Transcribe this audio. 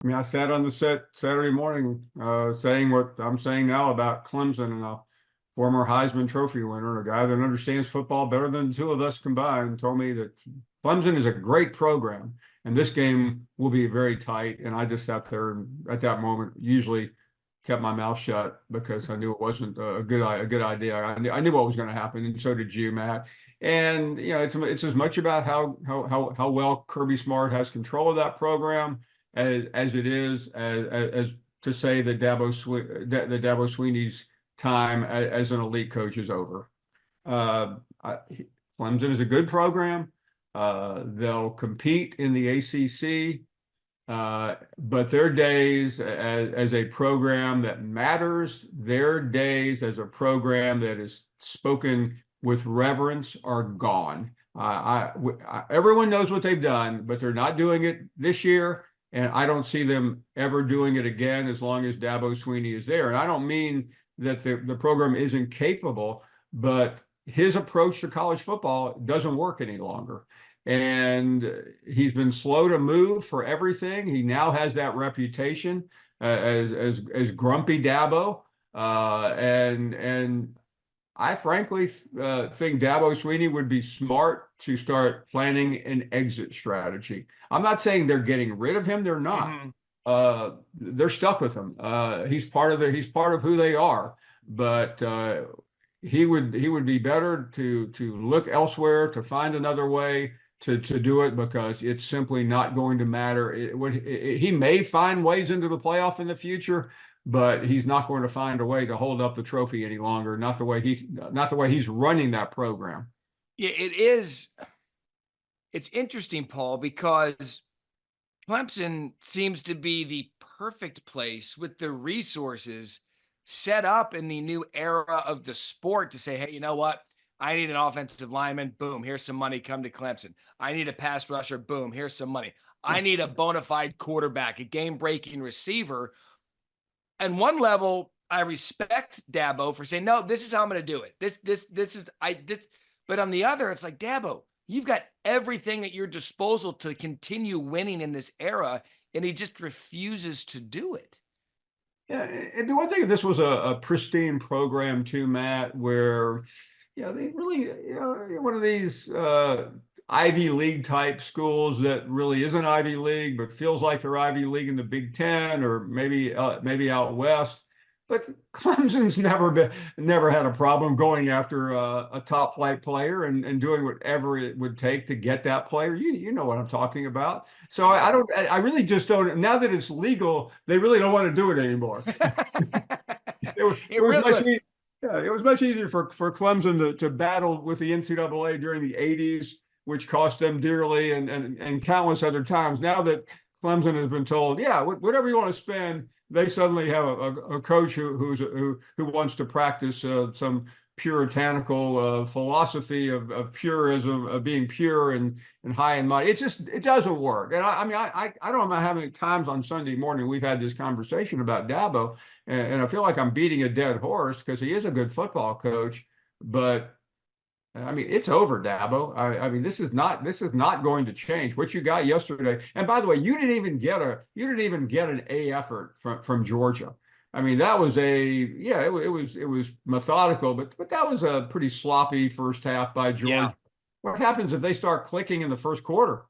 I mean, I sat on the set Saturday morning, saying what I'm saying now about Clemson, and a former Heisman Trophy winner, a guy that understands football better than the two of us combined, told me that Clemson is a great program, and this game will be very tight. And I just sat there and at that moment, usually kept my mouth shut because I knew it wasn't a good idea. I knew what was going to happen, and so did you, Matt. And it's as much about how well Kirby Smart has control of that program as it is as to say that Dabo Swinneys time as an elite coach is over. Clemson is a good program. They'll compete in the ACC, but their days as a program that matters, their days as a program that is spoken with reverence are gone. Everyone knows what they've done, but they're not doing it this year. And I don't see them ever doing it again as long as Dabo Swinney is there. And I don't mean that the program isn't capable, but his approach to college football doesn't work any longer. And he's been slow to move for everything. He now has that reputation as grumpy Dabo. And I frankly think Dabo Swinney would be smart to start planning an exit strategy. I'm not saying they're getting rid of him. They're not. They're stuck with him. He's part of who they are. But he would be better to look elsewhere, to find another way to do it, because it's simply not going to matter. He may find ways into the playoff in the future, but he's not going to find a way to hold up the trophy any longer. Not the way he's running that program. Yeah, it is. It's interesting, Paul, because Clemson seems to be the perfect place with the resources set up in the new era of the sport to say, hey, you know what? I need an offensive lineman. Boom, here's some money. Come to Clemson. I need a pass rusher. Boom, here's some money. I need a bona fide quarterback, a game-breaking receiver. And one level, I respect Dabo for saying, no, this is how I'm going to do it. This. But on the other, it's like, Dabo, you've got everything at your disposal to continue winning in this era, and he just refuses to do it. Yeah, and do I think this was a pristine program too, Matt, where they really one of these Ivy League type schools that really isn't Ivy League, but feels like they're Ivy League in the Big Ten or maybe out west. But Clemson's never had a problem going after a top flight player and doing whatever it would take to get that player. You know what I'm talking about. So I really just don't. Now that it's legal, they really don't want to do it anymore. It was much easier for Clemson to battle with the NCAA during the 80s, which cost them dearly, and countless other times. Now that Clemson has been told, whatever you want to spend, they suddenly have a coach who wants to practice some puritanical philosophy of purism, of being pure and high and mighty. It doesn't work. And I don't know how many times on Sunday morning we've had this conversation about Dabo, and I feel like I'm beating a dead horse because he is a good football coach, but I mean, it's over, Dabo. I mean, this is not going to change. What you got yesterday, and by the way, you didn't even get an A effort from Georgia. I mean, that was it was methodical, but that was a pretty sloppy first half by Georgia. Yeah. What happens if they start clicking in the first quarter?